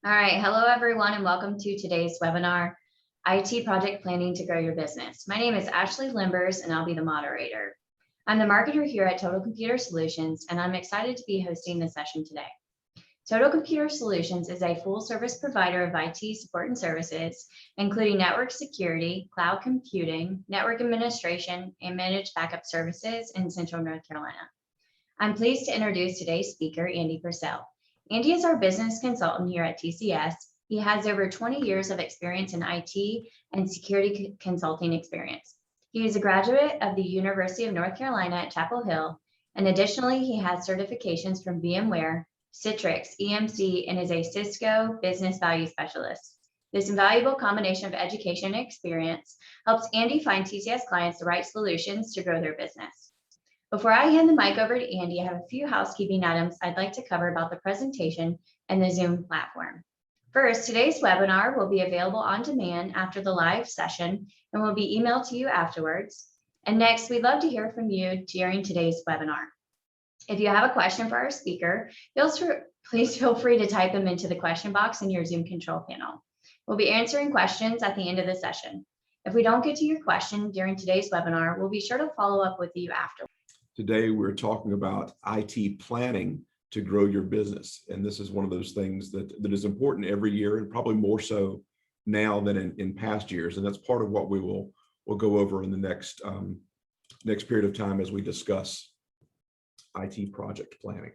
All right, hello everyone and welcome to today's webinar, IT Project Planning to Grow Your Business. My name is Ashley Limbers and I'll be the moderator. I'm the marketer here at Total Computer Solutions and I'm excited to be hosting the session today. Total Computer Solutions is a full service provider of IT support and services, including network security, cloud computing, network administration, and managed backup services in Central North Carolina. I'm pleased to introduce today's speaker, Andy Purcell. Andy is our business consultant here at TCS. He has over 20 years of experience in IT and security consulting experience. He is a graduate of the University of North Carolina at Chapel Hill, and additionally, he has certifications from VMware, Citrix, EMC, and is a Cisco Business Value Specialist. This invaluable combination of education and experience helps Andy find TCS clients the right solutions to grow their business. Before I hand the mic over to Andy, I have a few housekeeping items I'd like to cover about the presentation and the Zoom platform. First, today's webinar will be available on demand after the live session and will be emailed to you afterwards. And next, we'd love to hear from you during today's webinar. If you have a question for our speaker, please feel free to type them into the question box in your Zoom control panel. We'll be answering questions at the end of the session. If we don't get to your question during today's webinar, we'll be sure to follow up with you afterwards. Today, we're talking about IT planning to grow your business. And this is one of those things that is important every year and probably more so now than in past years. And that's part of what we'll go over in the next period of time as we discuss IT project planning.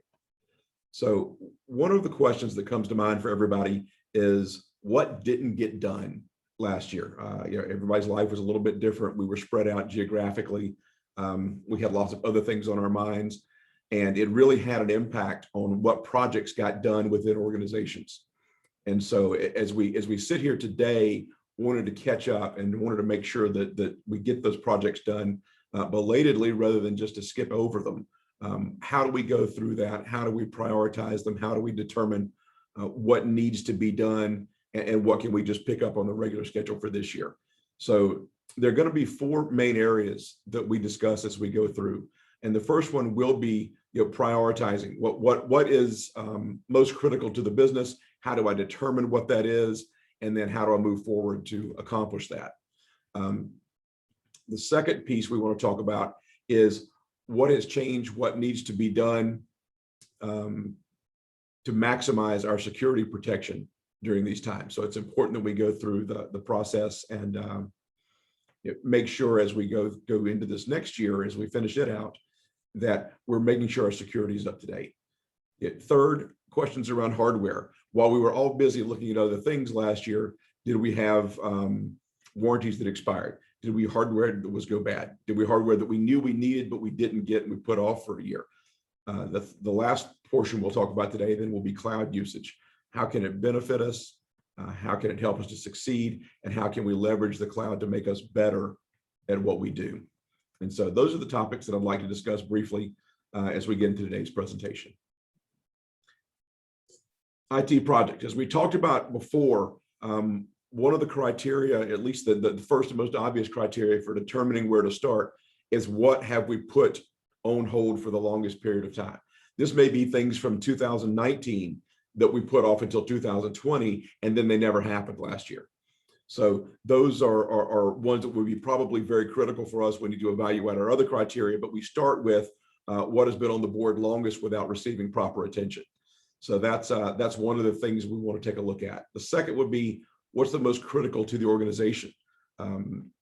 So one of the questions that comes to mind for everybody is what didn't get done last year? Everybody's life was a little bit different. We were spread out geographically. We had lots of other things on our minds, and it really had an impact on what projects got done within organizations. And so as we sit here today, wanted to catch up and wanted to make sure that we get those projects done belatedly rather than just to skip over them. How do we go through that? How do we prioritize them? How do we determine what needs to be done and what can we just pick up on the regular schedule for this year? So there are going to be four main areas that we discuss as we go through. And the first one will be prioritizing what is most critical to the business. How do I determine what that is? And then how do I move forward to accomplish that? The second piece we want to talk about is what has changed, what needs to be done to maximize our security protection during these times. So it's important that we go through the process and make sure as we go into this next year, as we finish it out, that we're making sure our security is up to date. Third, questions around hardware. While we were all busy looking at other things last year, did we have warranties that expired? Did we hardware that was go bad? Did we hardware that we knew we needed, but we didn't get and we put off for a year? The last portion we'll talk about today then will be cloud usage. How can it benefit us? How can it help us to succeed? And how can we leverage the cloud to make us better at what we do? And so those are the topics that I'd like to discuss briefly as we get into today's presentation. IT project, as we talked about before, one of the criteria, at least the first and most obvious criteria for determining where to start is what have we put on hold for the longest period of time. This may be things from 2019 that we put off until 2020, and then they never happened last year. So those are ones that would be probably very critical for us when you do evaluate our other criteria, but we start with what has been on the board longest without receiving proper attention. So that's one of the things we want to take a look at. The second would be what's the most critical to the organization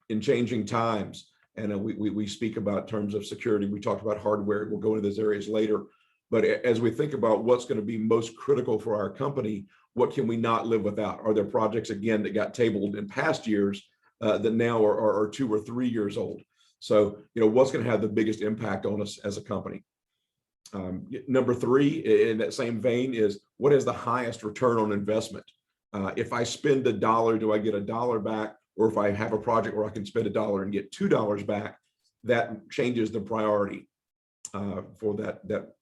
in changing times. And we speak about terms of security. We talked about hardware. We'll go into those areas later. But as we think about what's going to be most critical for our company, what can we not live without? Are there projects, again, that got tabled in past years that now are 2 or 3 years old? So, what's going to have the biggest impact on us as a company? Number 3, in that same vein, is what is the highest return on investment? If I spend $1, do I get $1 back? Or if I have a project where I can spend $1 and get $2 back, that changes the priority for that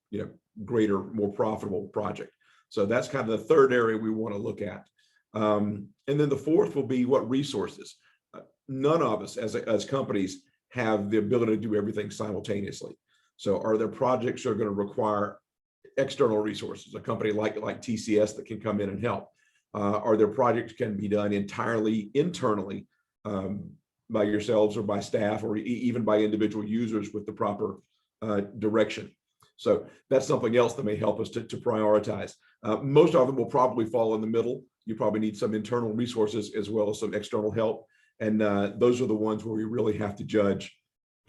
greater, more profitable project. So that's kind of the third area we want to look at. And then the fourth will be what resources. None of us as companies have the ability to do everything simultaneously. So are there projects that are going to require external resources, a company like TCS that can come in and help? Are there projects can be done entirely internally by yourselves or by staff or even by individual users with the proper direction? So that's something else that may help us to prioritize. Most of them will probably fall in the middle. You probably need some internal resources as well as some external help. And those are the ones where we really have to judge,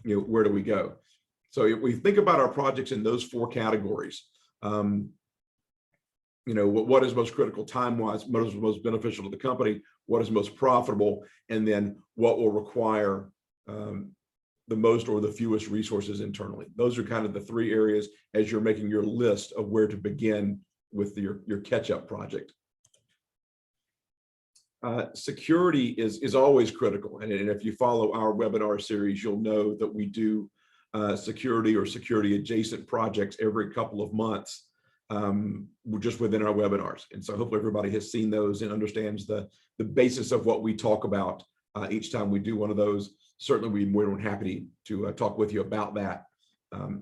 where do we go? So if we think about our projects in those four categories, what is most critical time-wise, what is most beneficial to the company, what is most profitable, and then what will require the most or the fewest resources internally. Those are kind of the three areas as you're making your list of where to begin with your catch-up project. Security is always critical. And if you follow our webinar series, you'll know that we do security or security adjacent projects every couple of months, just within our webinars. And so hopefully everybody has seen those and understands the basis of what we talk about each time we do one of those. Certainly we're more than happy to talk with you about that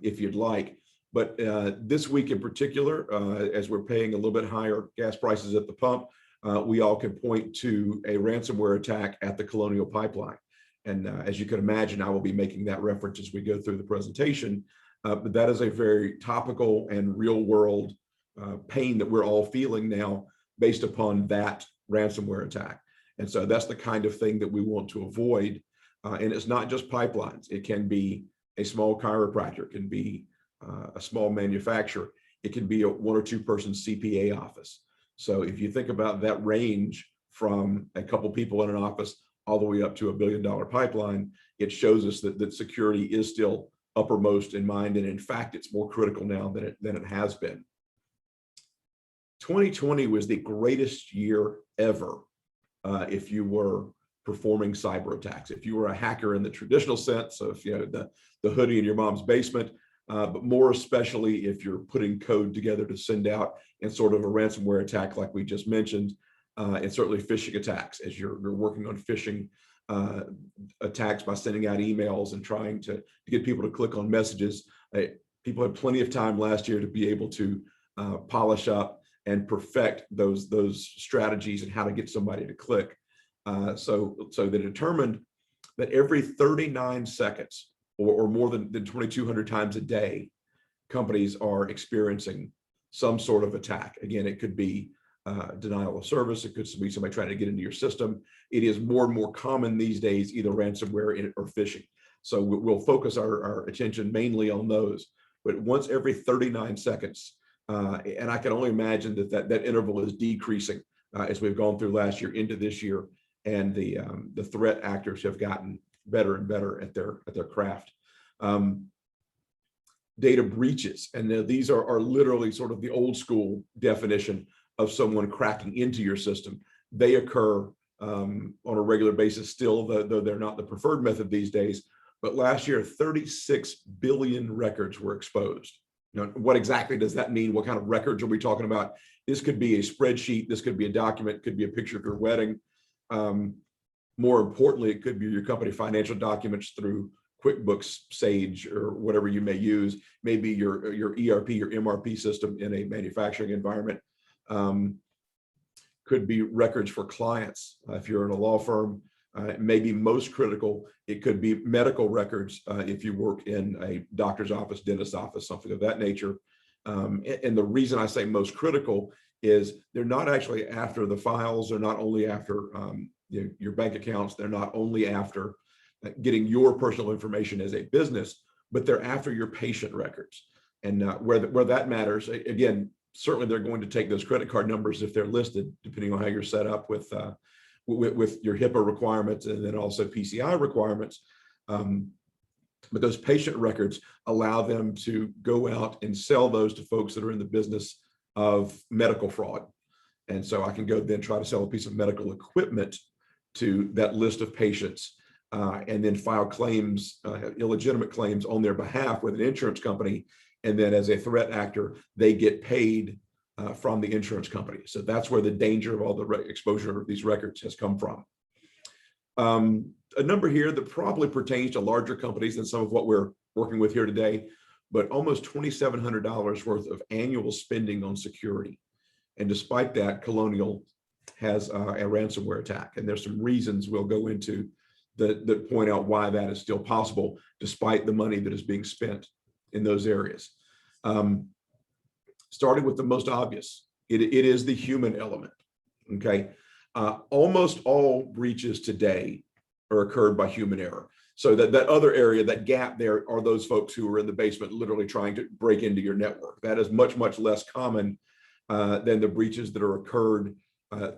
if you'd like. But this week in particular, as we're paying a little bit higher gas prices at the pump, we all can point to a ransomware attack at the Colonial Pipeline. And as you can imagine, I will be making that reference as we go through the presentation. But that is a very topical and real world pain that we're all feeling now based upon that ransomware attack. And so that's the kind of thing that we want to avoid. And it's not just pipelines. It can be a small chiropractor, it can be a small manufacturer, it can be a 1 or 2 person CPA office. So if you think about that range from a couple people in an office all the way up to $1 billion pipeline, it shows us that security is still uppermost in mind. And in fact, it's more critical now than it has been. 2020 was the greatest year ever if you were performing cyber attacks. If you were a hacker in the traditional sense, so if you had the hoodie in your mom's basement, but more especially if you're putting code together to send out in sort of a ransomware attack like we just mentioned, and certainly phishing attacks as you're working on phishing attacks by sending out emails and trying to get people to click on messages. People had plenty of time last year to be able to polish up and perfect those strategies and how to get somebody to click. So they determined that every 39 seconds or more than 2,200 times a day, companies are experiencing some sort of attack. Again, it could be denial of service. It could be somebody trying to get into your system. It is more and more common these days, either ransomware or phishing. So we'll focus our attention mainly on those. But once every 39 seconds, and I can only imagine that interval is decreasing as we've gone through last year into this year, and the threat actors have gotten better and better at their craft. Data breaches, and these are literally sort of the old school definition of someone cracking into your system. They occur on a regular basis still, though they're not the preferred method these days. But last year, 36 billion records were exposed. Now, what exactly does that mean? What kind of records are we talking about? This could be a spreadsheet, this could be a document, could be a picture of your wedding. More importantly, it could be your company financial documents through QuickBooks, Sage, or whatever you may use. Maybe your ERP, your MRP system in a manufacturing environment. Could be records for clients. If you're in a law firm, maybe most critical, it could be medical records if you work in a doctor's office, dentist's office, something of that nature. And the reason I say most critical is they're not actually after the files. They're not only after your bank accounts. They're not only after getting your personal information as a business, but they're after your patient records. And where that matters, again, certainly they're going to take those credit card numbers if they're listed, depending on how you're set up with your HIPAA requirements and then also PCI requirements. But those patient records allow them to go out and sell those to folks that are in the business of medical fraud. And so I can go then try to sell a piece of medical equipment to that list of patients and then file claims, illegitimate claims on their behalf with an insurance company. And then as a threat actor, they get paid from the insurance company. So that's where the danger of all the exposure of these records has come from. A number here that probably pertains to larger companies than some of what we're working with here today, but almost $2,700 worth of annual spending on security. And despite that, Colonial has a ransomware attack. And there's some reasons we'll go into that point out why that is still possible, despite the money that is being spent in those areas. Starting with the most obvious, it is the human element, okay? Almost all breaches today are occurred by human error. So that other area, that gap there, are those folks who are in the basement literally trying to break into your network. That is much, much less common than the breaches that are occurred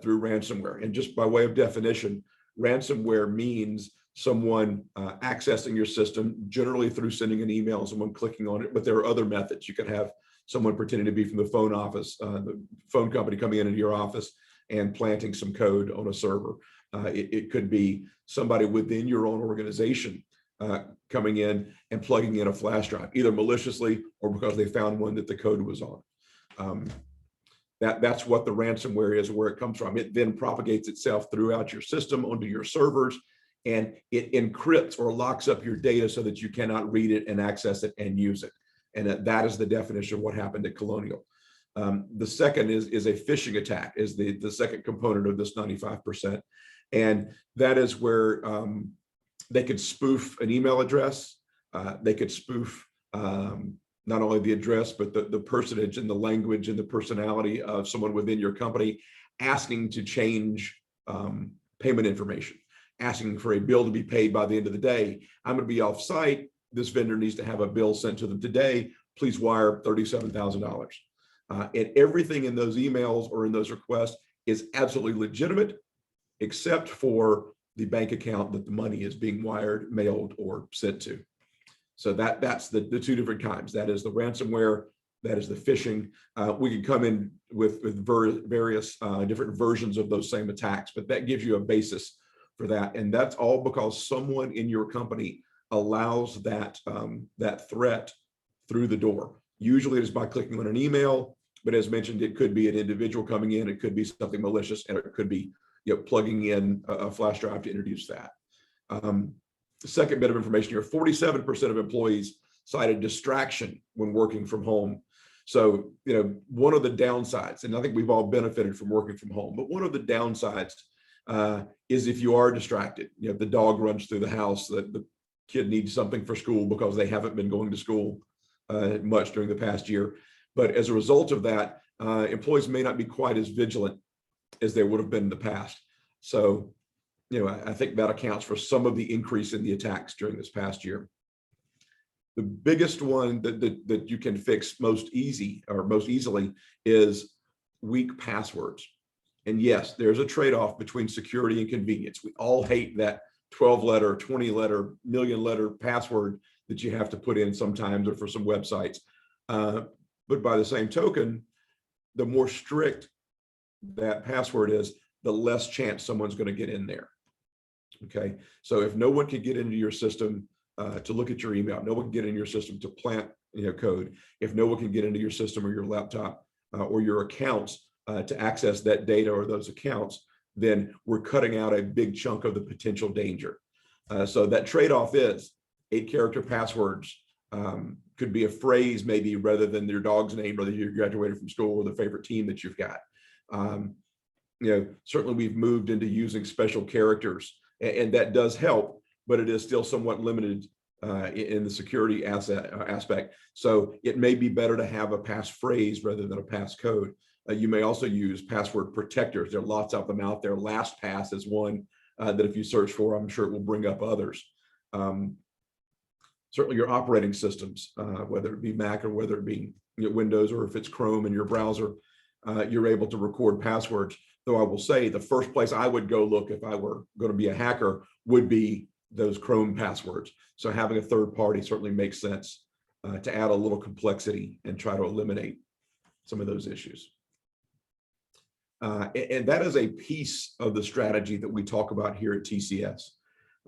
through ransomware. And just by way of definition, ransomware means someone accessing your system, generally through sending an email, someone clicking on it, but there are other methods. You could have someone pretending to be from the phone office, the phone company coming into your office and planting some code on a server. It could be somebody within your own organization coming in and plugging in a flash drive, either maliciously or because they found one that the code was on. That's what the ransomware is, where it comes from. It then propagates itself throughout your system onto your servers, and it encrypts or locks up your data so that you cannot read it and access it and use it. And that is the definition of what happened at Colonial. The second is a phishing attack, is the second component of this 95%. And that is where they could spoof an email address. They could spoof not only the address, but the personage and the language and the personality of someone within your company, asking to change payment information, asking for a bill to be paid by the end of the day. I'm going to be off site. This vendor needs to have a bill sent to them today. Please wire $37,000. And everything in those emails or in those requests is absolutely legitimate, except for the bank account that the money is being wired, mailed, or sent to. So that's the two different kinds. That is the ransomware, that is the phishing. We can come in with various different versions of those same attacks, but that gives you a basis for that. And that's all because someone in your company allows that threat through the door. Usually it is by clicking on an email, but as mentioned, it could be an individual coming in, it could be something malicious, and it could be plugging in a flash drive to introduce that. The second bit of information here, 47% of employees cited distraction when working from home. So, one of the downsides, and I think we've all benefited from working from home, but one of the downsides is if you are distracted. The dog runs through the house, the kid needs something for school because they haven't been going to school much during the past year. But as a result of that, employees may not be quite as vigilant as they would have been in the past. So, I think that accounts for some of the increase in the attacks during this past year. The biggest one that you can fix most easily is weak passwords. And yes, there's a trade-off between security and convenience. We all hate that 12-letter, 20-letter, million-letter password that you have to put in sometimes or for some websites. But by the same token, the more strict that password is, the less chance someone's going to get in there. Okay, so if no one can get into your system to look at your email, no one can get in your system to plant code, if no one can get into your system or your laptop or your accounts to access that data or those accounts, then we're cutting out a big chunk of the potential danger. So that trade-off is 8-character passwords. Could be a phrase maybe rather than your dog's name, whether you graduated from school or the favorite team that you've got. Certainly we've moved into using special characters, and that does help, but it is still somewhat limited in the security aspect. So it may be better to have a passphrase rather than a passcode. You may also use password protectors. There are lots of them out there. LastPass is one that if you search for, I'm sure it will bring up others. Certainly your operating systems, whether it be Mac or whether it be Windows, or if it's Chrome in your browser, you're able to record passwords. Though I will say the first place I would go look if I were going to be a hacker would be those Chrome passwords. So having a third party certainly makes sense to add a little complexity and try to eliminate some of those issues. And that is a piece of the strategy that we talk about here at TCS.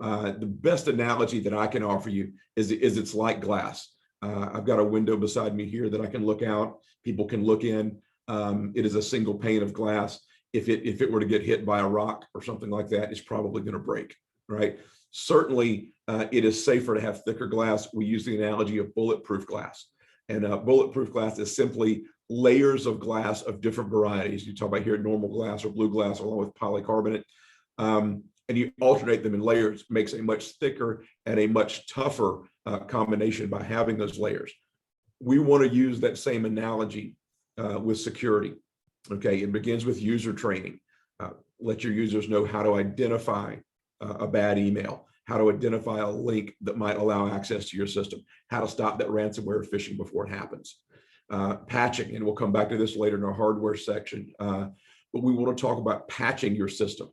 The best analogy that I can offer you is it's like glass. I've got a window beside me here that I can look out. People can look in. It is a single pane of glass. If it were to get hit by a rock or something like that, it's probably going to break, right? Certainly, it is safer to have thicker glass. We use the analogy of bulletproof glass. And bulletproof glass is simply layers of glass of different varieties. You talk about here normal glass or blue glass along with polycarbonate. And you alternate them in layers, makes a much thicker and a much tougher combination by having those layers. We want to use that same analogy with security. Okay, it begins with user training. Let your users know how to identify a bad email, how to identify a link that might allow access to your system, how to stop that ransomware phishing before it happens. Patching, and we'll come back to this later in our hardware section, but we want to talk about patching your system.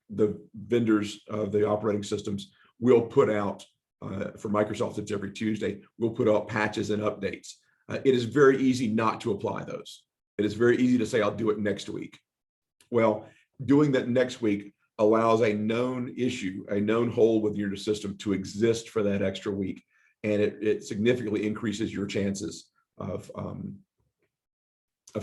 The vendors of the operating systems will put out, for Microsoft, it's every Tuesday, we'll put out patches and updates. It is very easy not to apply those. It is very easy to say, I'll do it next week. Well, doing that next week allows a known issue, a known hole within your system to exist for that extra week. And it significantly increases your chances of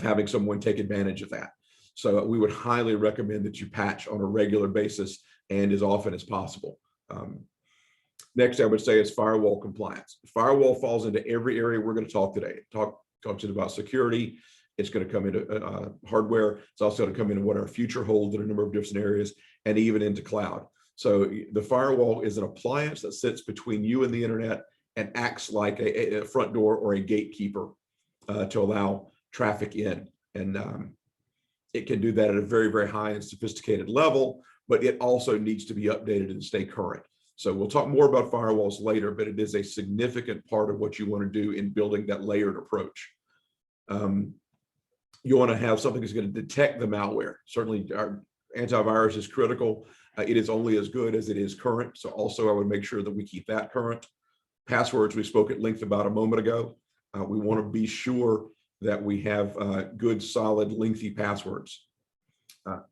having someone take advantage of that. So we would highly recommend that you patch on a regular basis and as often as possible. Next, I would say is firewall compliance. Firewall falls into every area we're going to talk today. Talks about security. It's going to come into hardware. It's also going to come into what our future holds in a number of different areas, and even into cloud. So the firewall is an appliance that sits between you and the internet and acts like a front door or a gatekeeper to allow traffic in. And it can do that at a very, very high and sophisticated level, but it also needs to be updated and stay current. So we'll talk more about firewalls later, but it is a significant part of what you want to do in building that layered approach. You want to have something that's going to detect the malware. Certainly our antivirus is critical. It is only as good as it is current. So also I would make sure that we keep that current. Passwords, we spoke at length about a moment ago. We want to be sure that we have good, solid, lengthy passwords.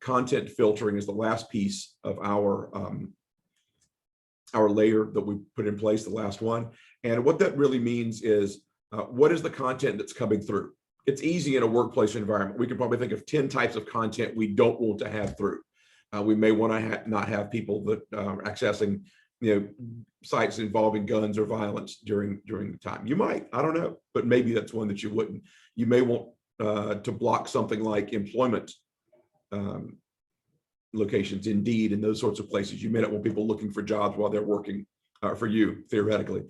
Content filtering is the last piece of our layer that we put in place, the last one. And what that really means is, what is the content that's coming through? It's easy in a workplace environment. We can probably think of 10 types of content we don't want to have through. We may want to not have people that are accessing, sites involving guns or violence during the time. You might, I don't know, but maybe that's one that you wouldn't. You may want to block something like employment locations, Indeed, and those sorts of places. You may not want people looking for jobs while they're working for you, theoretically.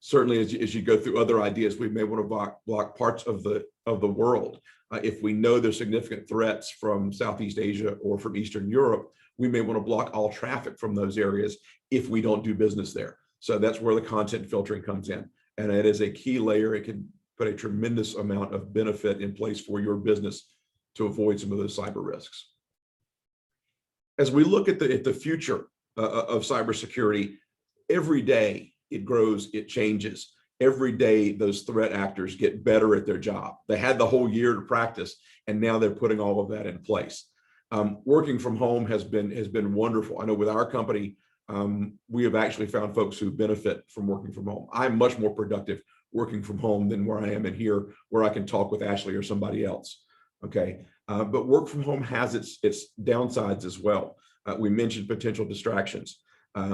Certainly, as you go through other ideas, we may want to block parts of the world. If we know there's significant threats from Southeast Asia or from Eastern Europe, we may want to block all traffic from those areas if we don't do business there. So that's where the content filtering comes in. And it is a key layer. It can put a tremendous amount of benefit in place for your business to avoid some of those cyber risks. As we look at the future of cybersecurity, every day it grows, it changes. Every day those threat actors get better at their job. They had the whole year to practice, and now they're putting all of that in place. Working from home has been wonderful. I know with our company, we have actually found folks who benefit from working from home. I'm much more productive working from home than where I am in here, where I can talk with Ashley or somebody else. Okay, but work from home has its downsides as well. We mentioned potential distractions.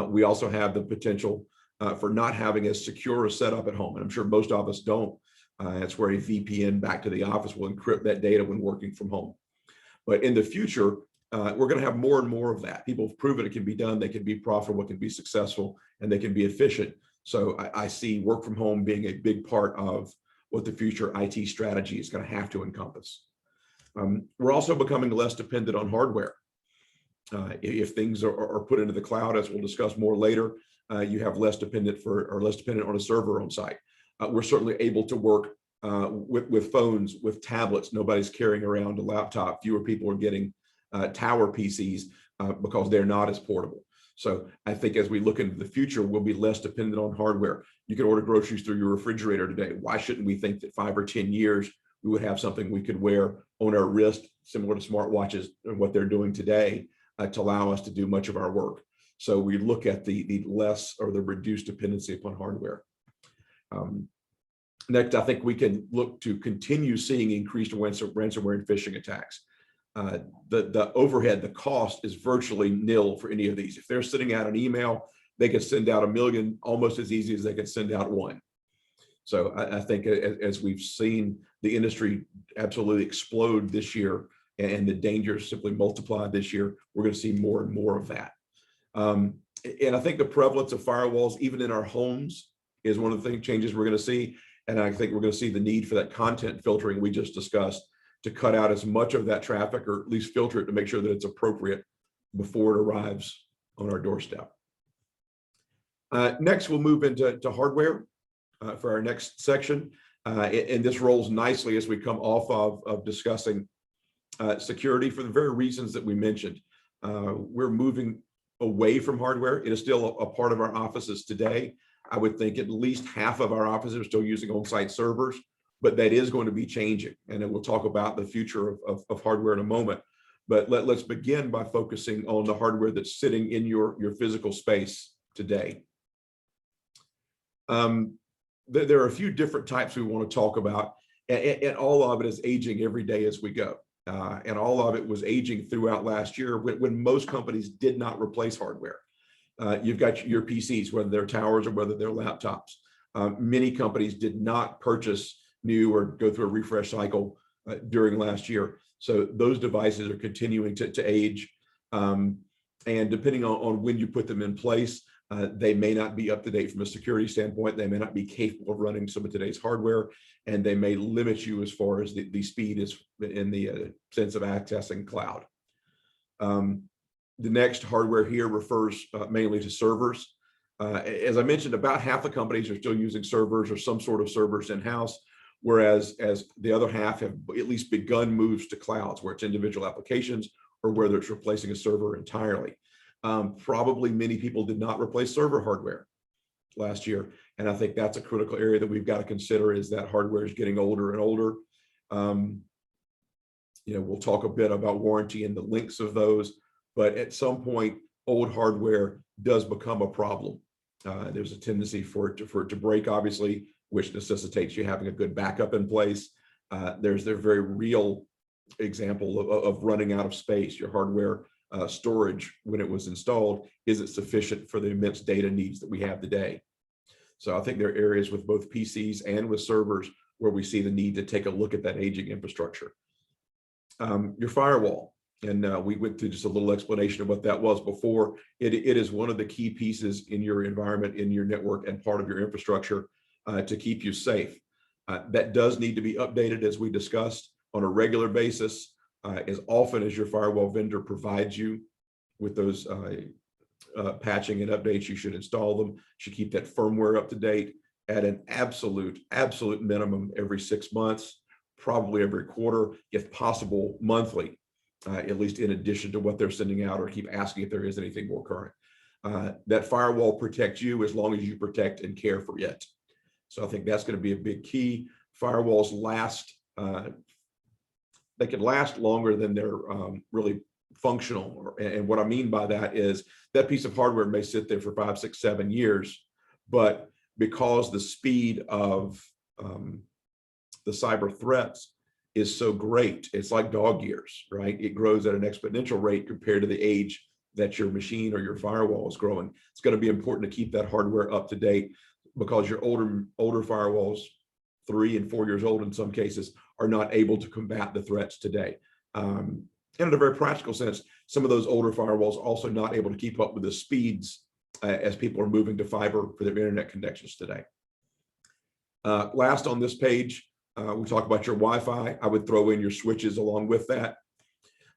We also have the potential for not having as secure a setup at home, and I'm sure most of us don't. That's where a VPN back to the office will encrypt that data when working from home. But in the future, we're going to have more and more of that. People have proven it can be done. They can be profitable, it can be successful, and they can be efficient. So I see work from home being a big part of what the future IT strategy is going to have to encompass. We're also becoming less dependent on hardware. If things are put into the cloud, as we'll discuss more later, you have less dependent on a server on site. We're certainly able to work with phones, with tablets. Nobody's carrying around a laptop. Fewer people are getting tower PCs because they're not as portable. So I think as we look into the future, we'll be less dependent on hardware. You can order groceries through your refrigerator today. Why shouldn't we think that 5 or 10 years we would have something we could wear on our wrist, similar to smartwatches and what they're doing today, to allow us to do much of our work? So we look at the less or the reduced dependency upon hardware. Next, I think we can look to continue seeing increased ransomware and phishing attacks. The overhead, the cost is virtually nil for any of these. If they're sending out an email, they could send out 1 million almost as easy as they could send out one. So I think as we've seen the industry absolutely explode this year and the dangers simply multiply this year, we're going to see more and more of that. And I think the prevalence of firewalls, even in our homes, is one of the changes we're going to see. And I think we're going to see the need for that content filtering we just discussed to cut out as much of that traffic, or at least filter it to make sure that it's appropriate before it arrives on our doorstep. Next, we'll move into hardware for our next section. And this rolls nicely as we come off of discussing security for the very reasons that we mentioned. We're moving away from hardware. It is still a part of our offices today. I would think at least half of our offices are still using on-site servers, but that is going to be changing. And then we'll talk about the future of hardware in a moment. But let's begin by focusing on the hardware that's sitting in your physical space today. There are a few different types we want to talk about, and all of it is aging every day as we go. And all of it was aging throughout last year when most companies did not replace hardware. You've got your PCs, whether they're towers or whether they're laptops. Many companies did not purchase new or go through a refresh cycle during last year. So those devices are continuing to age. And depending on when you put them in place, they may not be up to date from a security standpoint. They may not be capable of running some of today's hardware, and they may limit you as far as the speed is in the sense of accessing cloud. The next hardware here refers mainly to servers. As I mentioned, about half the companies are still using servers or some sort of servers in-house, whereas the other half have at least begun moves to clouds, where it's individual applications or whether it's replacing a server entirely. Probably many people did not replace server hardware last year. And I think that's a critical area that we've got to consider, is that hardware is getting older and older. We'll talk a bit about warranty and the links of those, but at some point, old hardware does become a problem. There's a tendency for it to break, obviously, which necessitates you having a good backup in place. There's their very real example of running out of space. Your hardware storage, when it was installed, isn't sufficient for the immense data needs that we have today. So I think there are areas with both PCs and with servers where we see the need to take a look at that aging infrastructure. Your firewall, and we went through just a little explanation of what that was before. It is one of the key pieces in your environment, in your network, and part of your infrastructure to keep you safe. That does need to be updated, as we discussed, on a regular basis. As often as your firewall vendor provides you with those patching and updates, you should install them. You should keep that firmware up to date at an absolute minimum every 6 months, probably every quarter, if possible monthly, at least in addition to what they're sending out, or keep asking if there is anything more current. That firewall protects you as long as you protect and care for it. So I think that's going to be a big key. Firewalls last, they can last longer than they're really functional. And what I mean by that is that piece of hardware may sit there for 5, 6, 7 years, but because the speed of the cyber threats is so great, it's like dog years, right? It grows at an exponential rate compared to the age that your machine or your firewall is growing. It's going to be important to keep that hardware up to date, because your older firewalls, 3 and 4 years old in some cases, are not able to combat the threats today. And in a very practical sense, some of those older firewalls are also not able to keep up with the speeds as people are moving to fiber for their internet connections today. Last on this page, we talk about your Wi-Fi. I would throw in your switches along with that.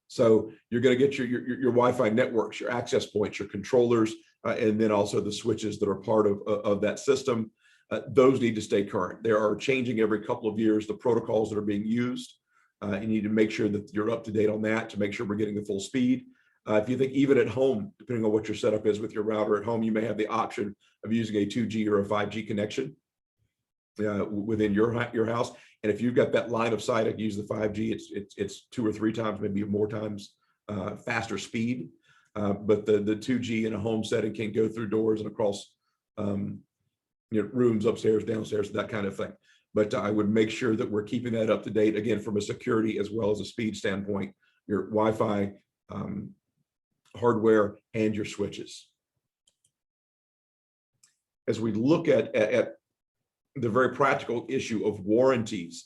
So you're going to get your Wi-Fi networks, your access points, your controllers, and then also the switches that are part of that system. Those need to stay current. They are changing every couple of years, the protocols that are being used. You need to make sure that you're up to date on that to make sure we're getting the full speed. If you think even at home, depending on what your setup is with your router at home, you may have the option of using a 2G or a 5G connection within your house. And if you've got that line of sight, I can use the 5G. It's 2 or 3 times, maybe more times faster speed. But the 2G in a home setting can go through doors and across rooms, upstairs, downstairs, that kind of thing. But I would make sure that we're keeping that up to date, again, from a security as well as a speed standpoint, your Wi-Fi hardware and your switches. As we look at the very practical issue of warranties.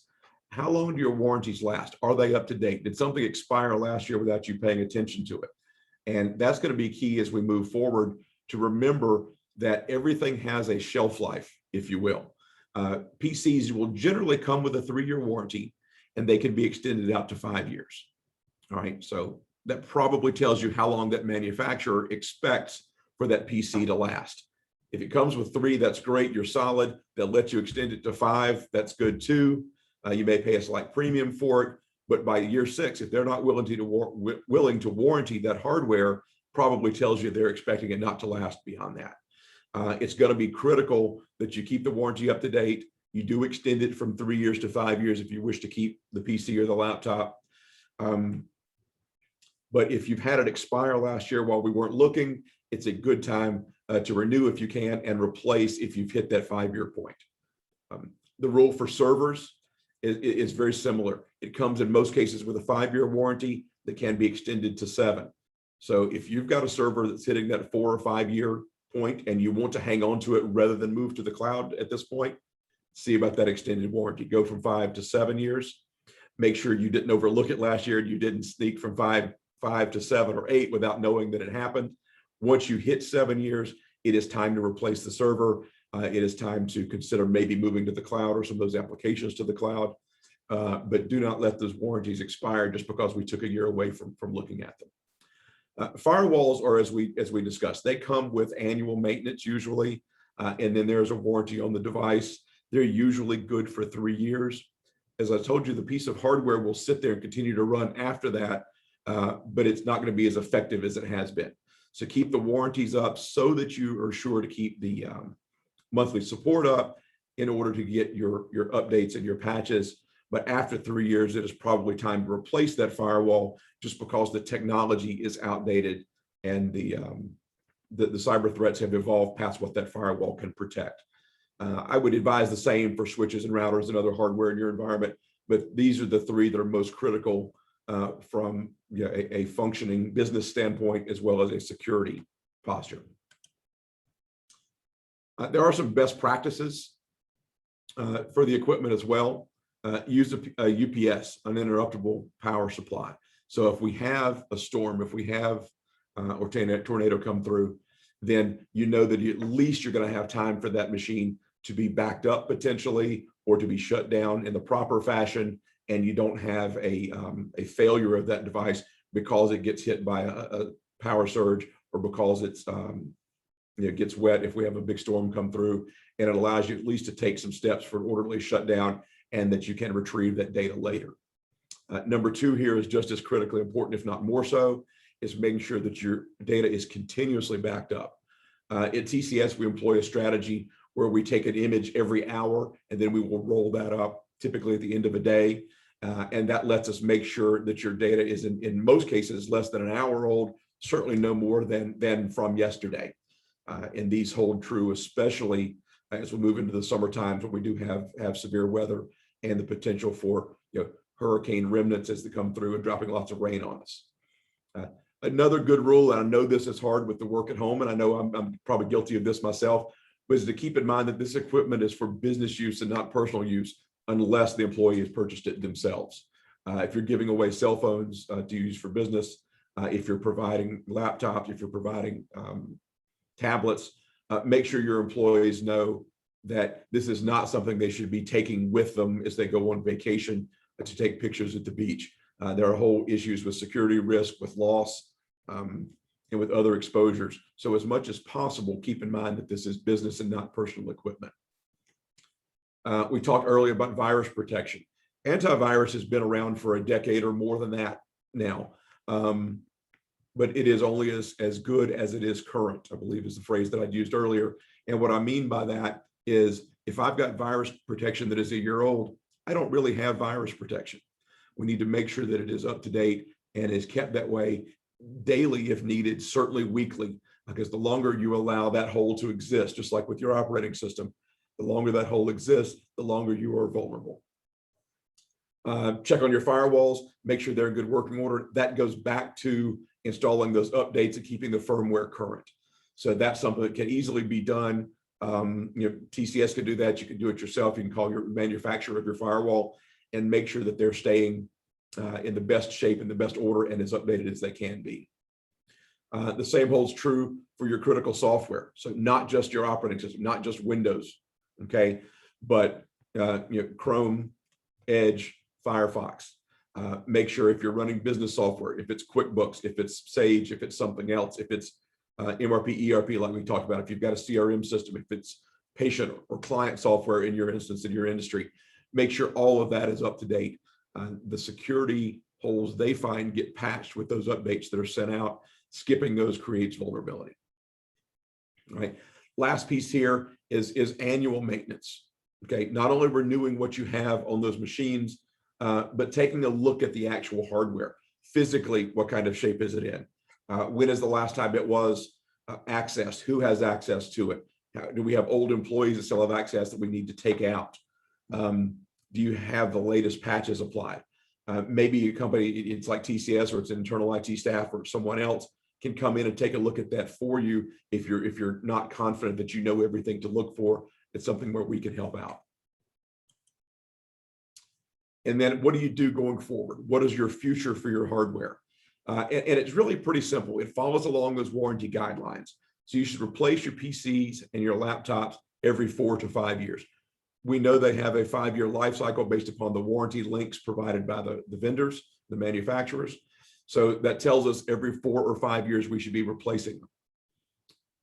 How long do your warranties last? Are they up to date? Did something expire last year without you paying attention to it? And that's going to be key as we move forward, to remember that everything has a shelf life, if you will. PCs will generally come with a 3-year warranty, and they can be extended out to 5 years. All right, so that probably tells you how long that manufacturer expects for that PC to last. If it comes with 3, that's great, you're solid. They'll let you extend it to 5, that's good too. You may pay a slight premium for it, but by year 6, if they're not willing to warranty that hardware, probably tells you they're expecting it not to last beyond that. It's going to be critical that you keep the warranty up to date. You do extend it from 3 years to 5 years if you wish to keep the PC or the laptop. But if you've had it expire last year while we weren't looking, it's a good time to renew if you can, and replace if you've hit that 5-year point. The rule for servers is very similar. It comes in most cases with a 5-year warranty that can be extended to 7. So if you've got a server that's hitting that 4 or 5 year point and you want to hang on to it rather than move to the cloud at this point, see about that extended warranty. Go from 5 to 7 years. Make sure you didn't overlook it last year and you didn't sneak from 5 to 7 or 8 without knowing that it happened. Once you hit 7 years, it is time to replace the server. It is time to consider maybe moving to the cloud or some of those applications to the cloud. But do not let those warranties expire just because we took a year away from looking at them. Firewalls are, as we discussed, they come with annual maintenance usually, and then there's a warranty on the device. They're usually good for 3 years. As I told you, the piece of hardware will sit there and continue to run after that, but it's not going to be as effective as it has been. So keep the warranties up so that you are sure to keep the monthly support up in order to get your updates and your patches. But after 3 years, it is probably time to replace that firewall, just because the technology is outdated and the cyber threats have evolved past what that firewall can protect. I would advise the same for switches and routers and other hardware in your environment, but these are the 3 that are most critical from a functioning business standpoint, as well as a security posture. There are some best practices for the equipment as well. Use a UPS, uninterruptible power supply. So if we have a storm, if we have or tornado come through, then you know that at least you're going to have time for that machine to be backed up potentially, or to be shut down in the proper fashion, and you don't have a failure of that device because it gets hit by a power surge, or because it's gets wet if we have a big storm come through. And it allows you at least to take some steps for an orderly shutdown, and that you can retrieve that data later. Number 2 here is just as critically important, if not more so, is making sure that your data is continuously backed up. At TCS, we employ a strategy where we take an image every hour, and then we will roll that up typically at the end of a day. And that lets us make sure that your data is in most cases less than an hour old, certainly no more than from yesterday. And these hold true, especially as we move into the summer times when we do have severe weather and the potential for hurricane remnants as they come through and dropping lots of rain on us. Another good rule, and I know this is hard with the work at home, and I know I'm probably guilty of this myself, was to keep in mind that this equipment is for business use and not personal use, unless the employee has purchased it themselves. If you're giving away cell phones to use for business, if you're providing laptops, if you're providing tablets, make sure your employees know that this is not something they should be taking with them as they go on vacation to take pictures at the beach. There are whole issues with security risk, with loss, and with other exposures. So as much as possible, keep in mind that this is business and not personal equipment. We talked earlier about virus protection. Antivirus has been around for a decade or more than that now, but it is only as good as it is current, I believe is the phrase that I used earlier. And what I mean by that is, if I've got virus protection that is a year old, I don't really have virus protection. We need to make sure that it is up to date and is kept that way daily if needed, certainly weekly, because the longer you allow that hole to exist, just like with your operating system, the longer that hole exists, the longer you are vulnerable. Check on your firewalls, make sure they're in good working order. That goes back to installing those updates and keeping the firmware current. So that's something that can easily be done TCS can do that. You can do it yourself. You can call your manufacturer of your firewall and make sure that they're staying in the best shape and the best order and as updated as they can be. The same holds true for your critical software. So not just your operating system, not just Windows, okay, but Chrome, Edge, Firefox. Make sure if you're running business software, if it's QuickBooks, if it's Sage, if it's something else, if it's MRP, ERP, like we talked about, if you've got a CRM system, if it's patient or client software in your instance, in your industry, make sure all of that is up to date. The security holes they find get patched with those updates that are sent out. Skipping those creates vulnerability. All right. Last piece here is annual maintenance. Okay. Not only renewing what you have on those machines, but taking a look at the actual hardware. Physically, what kind of shape is it in? When is the last time it was accessed? Who has access to it? Do we have old employees that still have access that we need to take out? Do you have the latest patches applied? Maybe a company, it's like TCS or it's an internal IT staff or someone else can come in and take a look at that for you if you're not confident that you know everything to look for. It's something where we can help out. And then what do you do going forward? What is your future for your hardware? And it's really pretty simple. It follows along those warranty guidelines. So you should replace your PCs and your laptops every 4 to 5 years. We know they have a 5-year life cycle based upon the warranty links provided by the vendors, the manufacturers. So that tells us every 4 or 5 years we should be replacing them.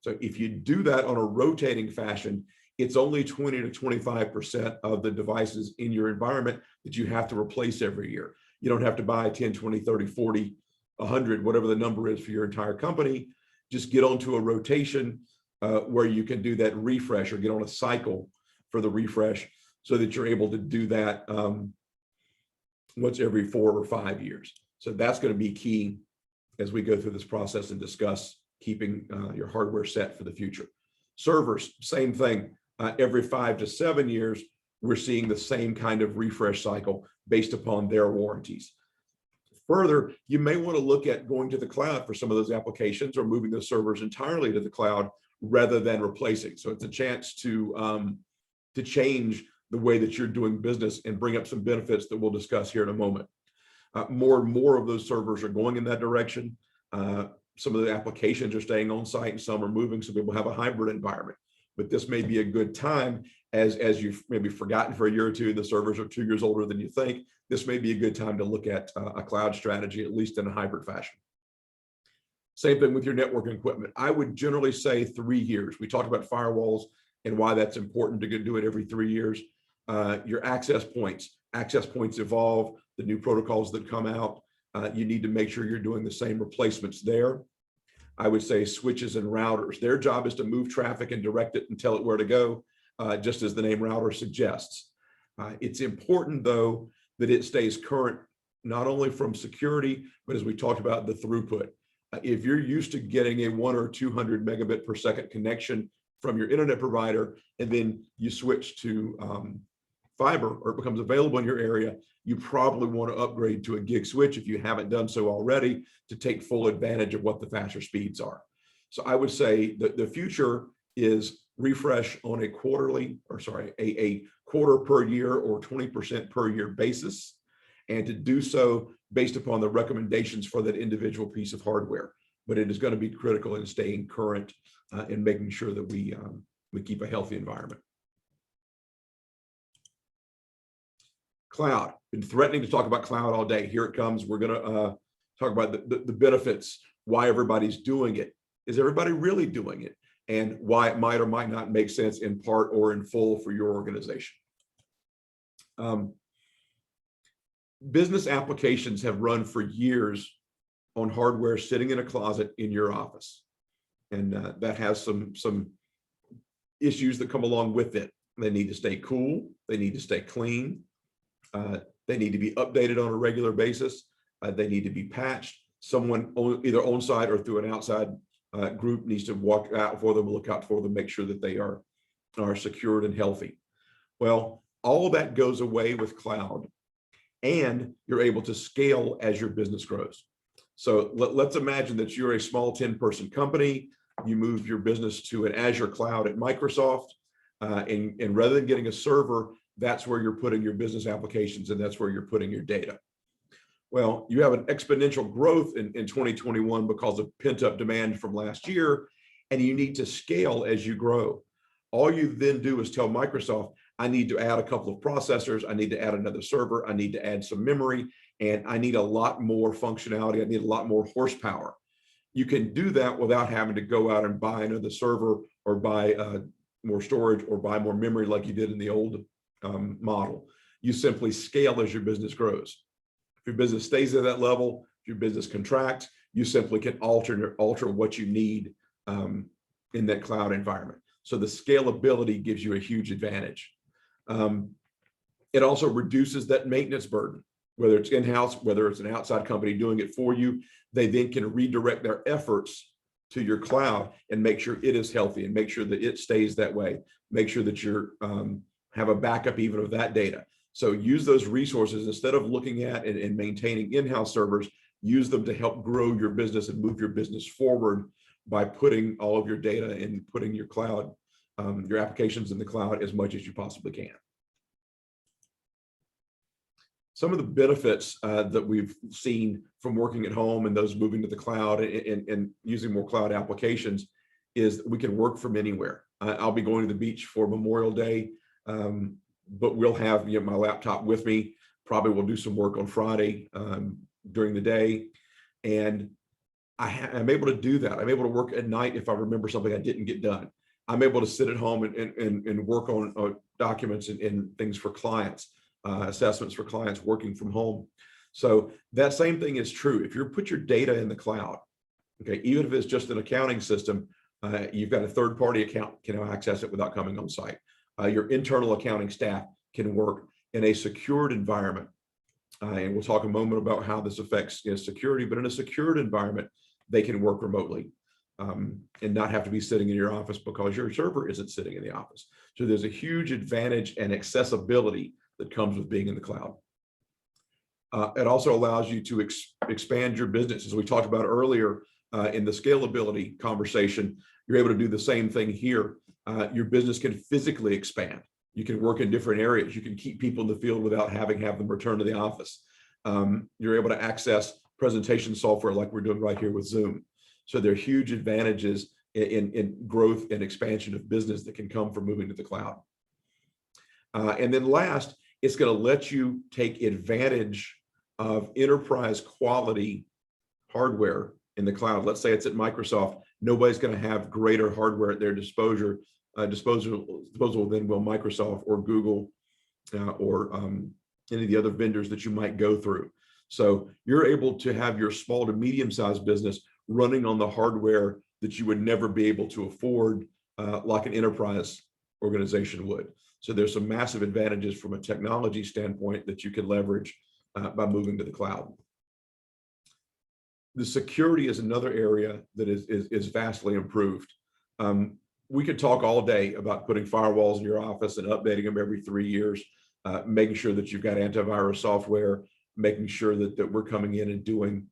So if you do that on a rotating fashion, it's only 20 to 25% of the devices in your environment that you have to replace every year. You don't have to buy 10, 20, 30, 40, 100, whatever the number is for your entire company. Just get onto a rotation where you can do that refresh or get on a cycle for the refresh so that you're able to do that once every 4 or 5 years. So that's going to be key as we go through this process and discuss keeping your hardware set for the future. Servers, same thing. Every 5 to 7 years, we're seeing the same kind of refresh cycle based upon their warranties. Further, you may want to look at going to the cloud for some of those applications or moving those servers entirely to the cloud rather than replacing. So it's a chance to change the way that you're doing business and bring up some benefits that we'll discuss here in a moment. More and more of those servers are going in that direction. Some of the applications are staying on site and some are moving, so people have a hybrid environment. But this may be a good time as you've maybe forgotten for a year or two, the servers are 2 years older than you think. This may be a good time to look at a cloud strategy, at least in a hybrid fashion. Same thing with your networking equipment. I would generally say 3 years. We talked about firewalls and why that's important to do it every 3 years. Your access points evolve, the new protocols that come out. You need to make sure you're doing the same replacements there. I would say switches and routers. Their job is to move traffic and direct it and tell it where to go, just as the name router suggests. It's important, though, that it stays current, not only from security, but as we talked about, the throughput. If you're used to getting a 100 or 200 megabit per second connection from your internet provider, and then you switch to fiber or it becomes available in your area, you probably want to upgrade to a gig switch if you haven't done so already to take full advantage of what the faster speeds are. So I would say that the future is refresh on a quarterly, or sorry, a quarter per year or 20% per year basis, and to do so based upon the recommendations for that individual piece of hardware. But it is going to be critical in staying current and making sure that we keep a healthy environment. Cloud. Been threatening to talk about cloud all day. Here it comes. We're going to talk about the benefits, why everybody's doing it. Is everybody really doing it? And why it might or might not make sense in part or in full for your organization. Business applications have run for years on hardware sitting in a closet in your office. And that has some issues that come along with it. They need to stay cool. They need to stay clean. They need to be updated on a regular basis. They need to be patched. Someone either on site or through an outside group needs to walk out for them, look out for them, make sure that they are secured and healthy. Well, all of that goes away with cloud, and you're able to scale as your business grows. So let's imagine that you're a small 10-person company. you move your business to an Azure cloud at Microsoft. And rather than getting a server, that's where you're putting your business applications, and that's where you're putting your data. Well, you have an exponential growth in 2021 because of pent-up demand from last year, and you need to scale as you grow. All you then do is tell Microsoft, I need to add a couple of processors, I need to add another server, I need to add some memory, and I need a lot more functionality, I need a lot more horsepower. You can do that without having to go out and buy another server or buy more storage or buy more memory like you did in the old model. You simply scale as your business grows. If your business stays at that level, if your business contracts, you simply can alter what you need in that cloud environment. So the scalability gives you a huge advantage. It also reduces that maintenance burden, whether it's in-house, whether it's an outside company doing it for you. They then can redirect their efforts to your cloud and make sure it is healthy and make sure that it stays that way. Make sure that you're have a backup even of that data. So use those resources instead of looking at and maintaining in-house servers. Use them to help grow your business and move your business forward by putting all of your data and putting your cloud, your applications in the cloud as much as you possibly can. Some of the benefits that we've seen from working at home and those moving to the cloud and using more cloud applications is that we can work from anywhere. I'll be going to the beach for Memorial Day, but we'll have my laptop with me. Probably will do some work on Friday during the day. And I'm able to do that. I'm able to work at night if I remember something I didn't get done. I'm able to sit at home and work on documents and things for clients. Assessments for clients working from home. So that same thing is true. If you put your data in the cloud, okay, even if it's just an accounting system, you've got a third-party account can access it without coming on site. Your internal accounting staff can work in a secured environment. And we'll talk a moment about how this affects security, but in a secured environment, they can work remotely and not have to be sitting in your office because your server isn't sitting in the office. So there's a huge advantage and accessibility that comes with being in the cloud. It also allows you to expand your business. As we talked about earlier in the scalability conversation, you're able to do the same thing here. Your business can physically expand. You can work in different areas. You can keep people in the field without having them return to the office. You're able to access presentation software like we're doing right here with Zoom. So there are huge advantages in growth and expansion of business that can come from moving to the cloud. And then last, it's going to let you take advantage of enterprise quality hardware in the cloud. Let's say it's at Microsoft. Nobody's going to have greater hardware at their disposal than will Microsoft or Google or any of the other vendors that you might go through. So you're able to have your small to medium-sized business running on the hardware that you would never be able to afford like an enterprise organization would. So there's some massive advantages from a technology standpoint that you can leverage by moving to the cloud. The security is another area that is vastly improved. We could talk all day about putting firewalls in your office and updating them every 3 years, making sure that you've got antivirus software, making sure that we're coming in and doing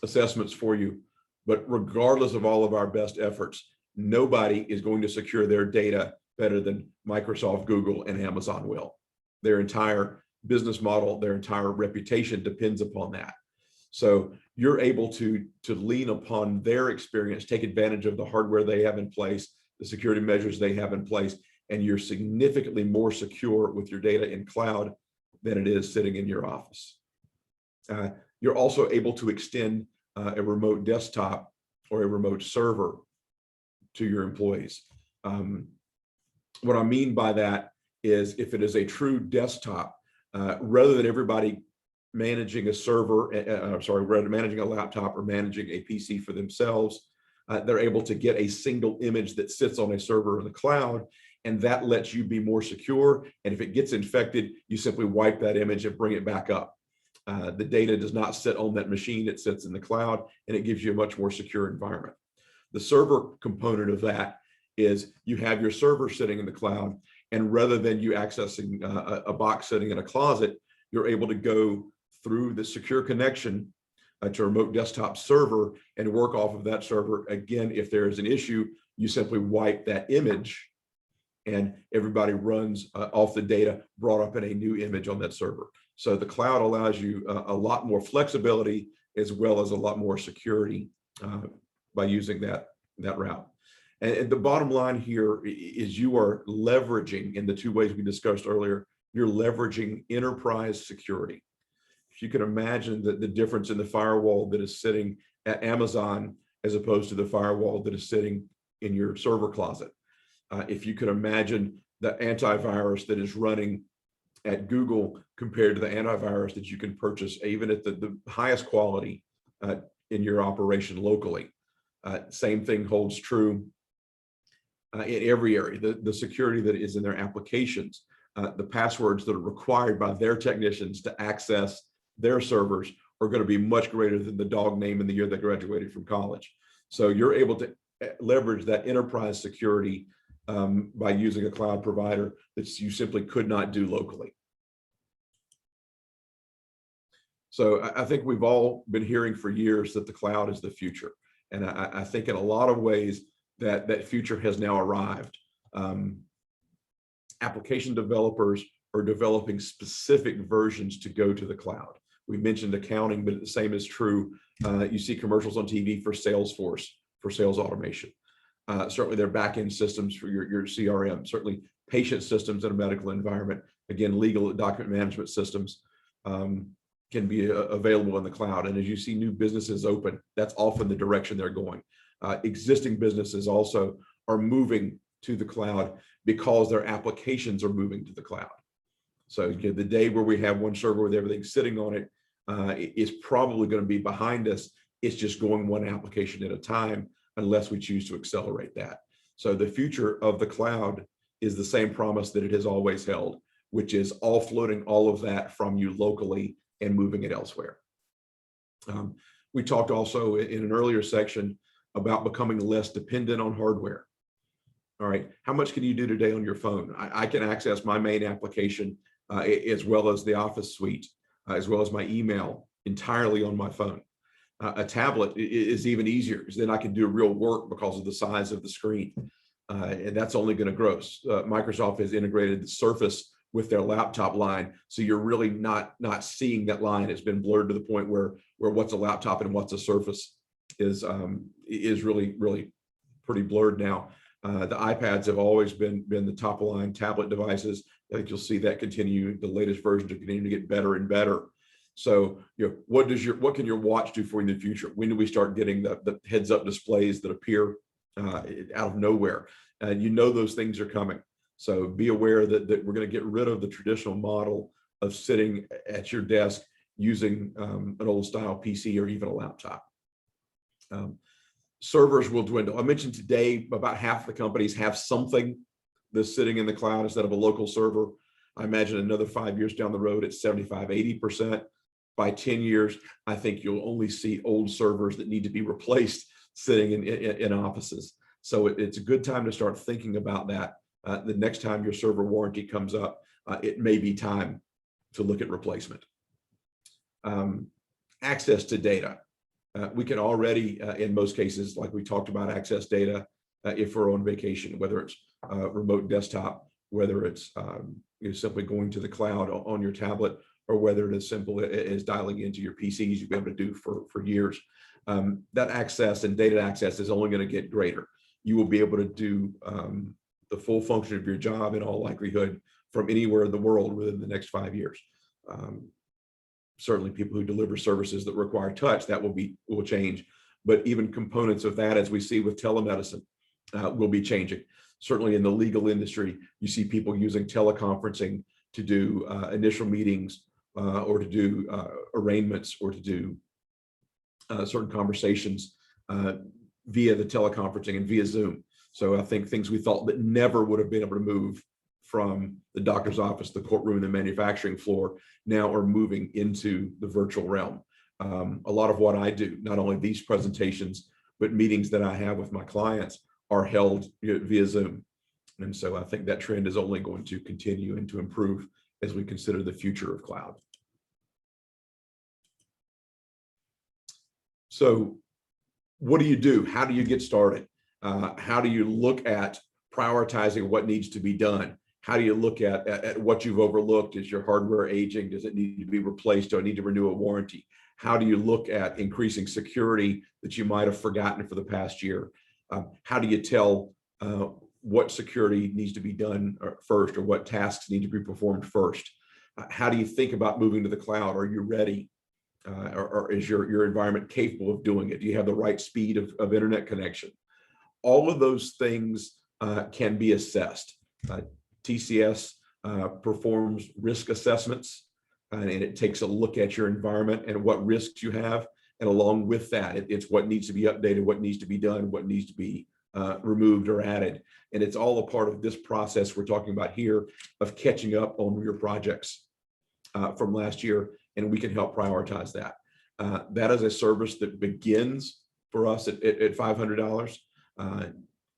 assessments for you. But regardless of all of our best efforts, nobody is going to secure their data better than Microsoft, Google, and Amazon will. Their entire business model, their entire reputation depends upon that. So you're able to lean upon their experience, take advantage of the hardware they have in place, the security measures they have in place, and you're significantly more secure with your data in cloud than it is sitting in your office. You're also able to extend a remote desktop or a remote server to your employees. What I mean by that is if it is a true desktop, rather than everybody managing a server, rather managing a laptop or managing a PC for themselves, they're able to get a single image that sits on a server in the cloud, and that lets you be more secure. And if it gets infected, you simply wipe that image and bring it back up. The data does not sit on that machine, it sits in the cloud, and it gives you a much more secure environment. The server component of that is you have your server sitting in the cloud, and rather than you accessing a box sitting in a closet, you're able to go through the secure connection to a remote desktop server and work off of that server. Again, if there is an issue, you simply wipe that image and everybody runs off the data brought up in a new image on that server. So the cloud allows you a lot more flexibility as well as a lot more security by using that route. And the bottom line here is you are leveraging, in the two ways we discussed earlier, you're leveraging enterprise security. If you can imagine the difference in the firewall that is sitting at Amazon as opposed to the firewall that is sitting in your server closet. If you could imagine the antivirus that is running at Google compared to the antivirus that you can purchase even at the highest quality in your operation locally. Same thing holds true in every area. The security that is in their applications, the passwords that are required by their technicians to access their servers are going to be much greater than the dog name in the year they graduated from college. So you're able to leverage that enterprise security by using a cloud provider that you simply could not do locally. So I think we've all been hearing for years that the cloud is the future. And I think in a lot of ways that future has now arrived. Application developers are developing specific versions to go to the cloud. We mentioned accounting, but the same is true. You see commercials on TV for Salesforce, for sales automation. Certainly their back-end systems for your CRM, certainly patient systems in a medical environment. Again, legal document management systems can be available in the cloud. And as you see new businesses open, that's often the direction they're going. Existing businesses also are moving to the cloud because their applications are moving to the cloud. So the day where we have one server with everything sitting on it is probably going to be behind us. It's just going one application at a time unless we choose to accelerate that. So the future of the cloud is the same promise that it has always held, which is offloading all of that from you locally and moving it elsewhere. We talked also in an earlier section about becoming less dependent on hardware. All right, how much can you do today on your phone? I can access my main application as well as the Office suite, as well as my email entirely on my phone. A tablet is even easier because then I can do real work because of the size of the screen. And that's only going to grow. Microsoft has integrated the Surface with their laptop line. So you're really not seeing that line. It's been blurred to the point where what's a laptop and what's a Surface is really pretty blurred now. The iPads have always been the top of line tablet devices. I think you'll see that continue. The latest versions are continuing to get better and better. So, what can your watch do for you in the future? When do we start getting the heads-up displays that appear out of nowhere? And those things are coming. So be aware that we're going to get rid of the traditional model of sitting at your desk using an old style PC or even a laptop. Servers will dwindle. I mentioned today about half the companies have something that's sitting in the cloud instead of a local server. I imagine another 5 years down the road, it's 75, 80%. By 10 years, I think you'll only see old servers that need to be replaced sitting in offices. So it's a good time to start thinking about that. The next time your server warranty comes up, it may be time to look at replacement. Access to data. We can already, in most cases, like we talked about, access data if we're on vacation, whether it's remote desktop, whether it's simply going to the cloud on your tablet, or whether it is simple as dialing into your PCs you've been able to do for years. That access and data access is only going to get greater. You will be able to do the full function of your job in all likelihood from anywhere in the world within the next 5 years. Certainly people who deliver services that require touch, that will change. But even components of that, as we see with telemedicine, will be changing. Certainly in the legal industry, you see people using teleconferencing to do initial meetings or to do arraignments or to do certain conversations via the teleconferencing and via Zoom. So I think things we thought that never would have been able to move from the doctor's office, the courtroom, the manufacturing floor, now are moving into the virtual realm. A lot of what I do, not only these presentations, but meetings that I have with my clients are held via Zoom. And so I think that trend is only going to continue and to improve as we consider the future of cloud. So what do you do? How do you get started? How do you look at prioritizing what needs to be done? How do you look at what you've overlooked? Is your hardware aging? Does it need to be replaced? Do I need to renew a warranty? How do you look at increasing security that you might have forgotten for the past year? How do you tell what security needs to be done first, or what tasks need to be performed first? How do you think about moving to the cloud? Are you ready? Or is your environment capable of doing it? Do you have the right speed of internet connection? All of those things can be assessed. TCS performs risk assessments, and it takes a look at your environment and what risks you have. And along with that, it's what needs to be updated, what needs to be done, what needs to be removed or added. And it's all a part of this process we're talking about here of catching up on your projects from last year, and we can help prioritize that. That is a service that begins for us at $500.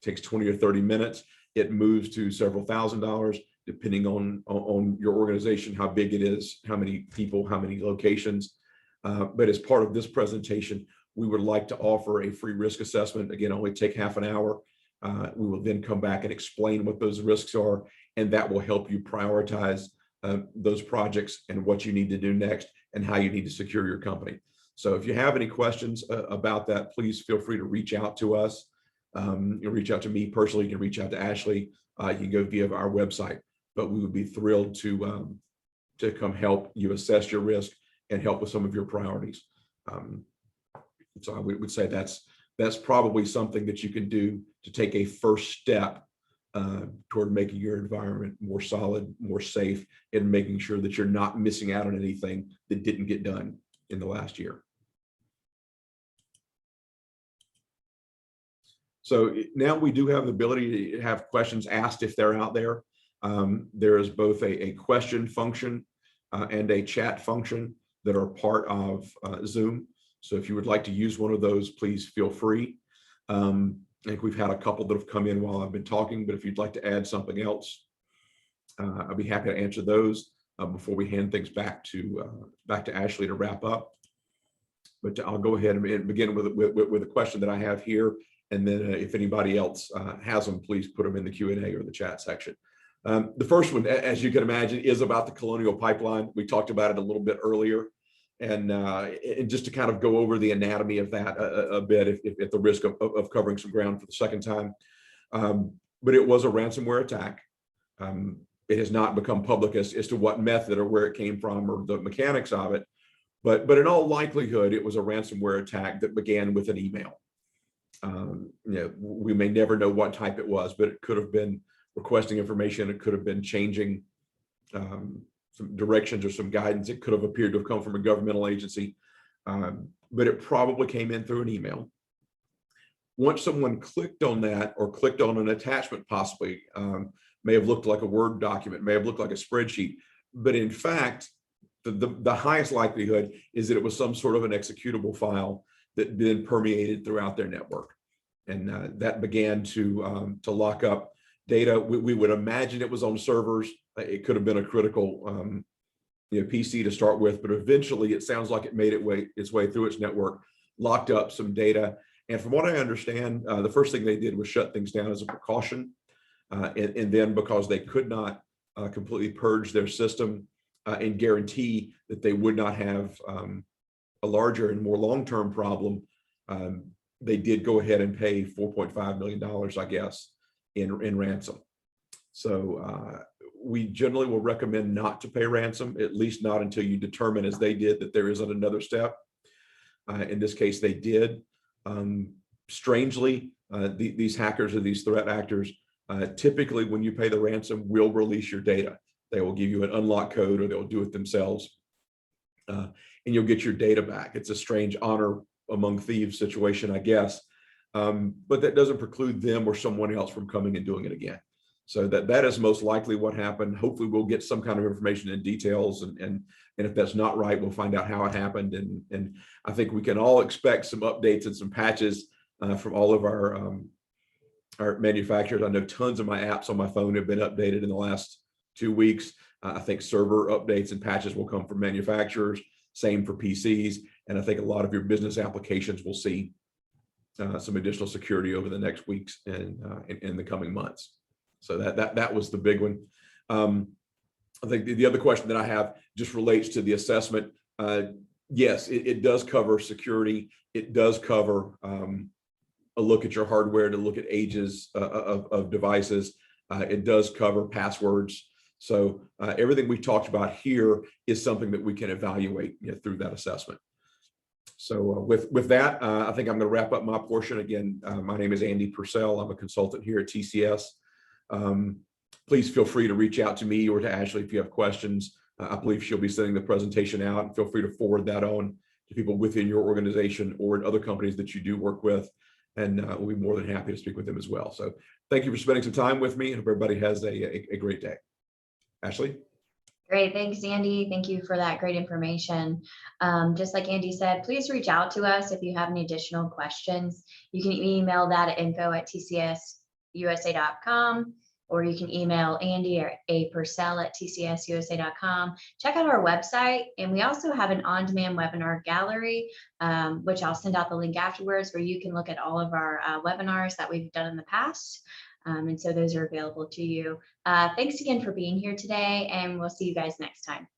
Takes 20 or 30 minutes. It moves to several $1,000s, depending on your organization, how big it is, how many people, how many locations. But as part of this presentation, we would like to offer a free risk assessment. Again, only take half an hour. We will then come back and explain what those risks are, and that will help you prioritize those projects and what you need to do next and how you need to secure your company. So if you have any questions about that, please feel free to reach out to us. You can reach out to me personally. You can reach out to Ashley. You can go via our website. But we would be thrilled to come help you assess your risk and help with some of your priorities. So I would say that's probably something that you can do to take a first step toward making your environment more solid, more safe, and making sure that you're not missing out on anything that didn't get done in the last year. So now we do have the ability to have questions asked if they're out there. There is both a question function and a chat function that are part of Zoom. So if you would like to use one of those, please feel free. I think we've had a couple that have come in while I've been talking, but if you'd like to add something else, I'd be happy to answer those before we hand things back to Ashley to wrap up. But I'll go ahead and begin with a question that I have here. And then if anybody else has them, please put them in the Q&A or the chat section. The first one, as you can imagine, is about the Colonial Pipeline. We talked about it a little bit earlier. And just to kind of go over the anatomy of that a bit, if at the risk of covering some ground for the second time. But it was a ransomware attack. It has not become public as to what method or where it came from or the mechanics of it. But in all likelihood, it was a ransomware attack that began with an email. We may never know what type it was, but it could have been requesting information. It could have been changing some directions or some guidance. It could have appeared to have come from a governmental agency, but it probably came in through an email. Once someone clicked on that or clicked on an attachment, possibly may have looked like a Word document, may have looked like a spreadsheet, but in fact, the highest likelihood is that it was some sort of an executable file that then permeated throughout their network, and that began to lock up data. We would imagine it was on servers. It could have been a critical PC to start with, but eventually it sounds like it made its way through its network, locked up some data. And from what I understand, the first thing they did was shut things down as a precaution. And then because they could not completely purge their system and guarantee that they would not have a larger and more long-term problem, they did go ahead and pay $4.5 million, I guess, in ransom. So we generally will recommend not to pay ransom, at least not until you determine, as they did, that there isn't another step. In this case, they did. Strangely, these hackers or these threat actors, typically when you pay the ransom, will release your data. They will give you an unlock code, or they'll do it themselves, and you'll get your data back. It's a strange honor among thieves situation, I guess, but that doesn't preclude them or someone else from coming and doing it again. So that is most likely what happened. Hopefully we'll get some kind of information and details, and if that's not right, we'll find out how it happened. And I think we can all expect some updates and some patches from all of our manufacturers. I know tons of my apps on my phone have been updated in the last 2 weeks. I think server updates and patches will come from manufacturers, same for PCs. And I think a lot of your business applications will see some additional security over the next weeks and in the coming months. So that was the big one. I think the other question that I have just relates to the assessment. Yes, it does cover security. It does cover a look at your hardware, to look at ages of devices. It does cover passwords. So everything we talked about here is something that we can evaluate through that assessment. So with that, I think I'm going to wrap up my portion. Again, my name is Andy Purcell. I'm a consultant here at TCS. Please feel free to reach out to me or to Ashley if you have questions. I believe she'll be sending the presentation out, and feel free to forward that on to people within your organization or in other companies that you do work with. And we'll be more than happy to speak with them as well. So thank you for spending some time with me. I hope everybody has a great day. Ashley? Great. Thanks, Andy. Thank you for that great information. Just like Andy said, please reach out to us if you have any additional questions. You can email that at info@tcsusa.com, or you can email Andy or Purcell@tcsusa.com. Check out our website. And we also have an on-demand webinar gallery, which I'll send out the link afterwards, where you can look at all of our webinars that we've done in the past. And so those are available to you. Thanks again for being here today, and we'll see you guys next time.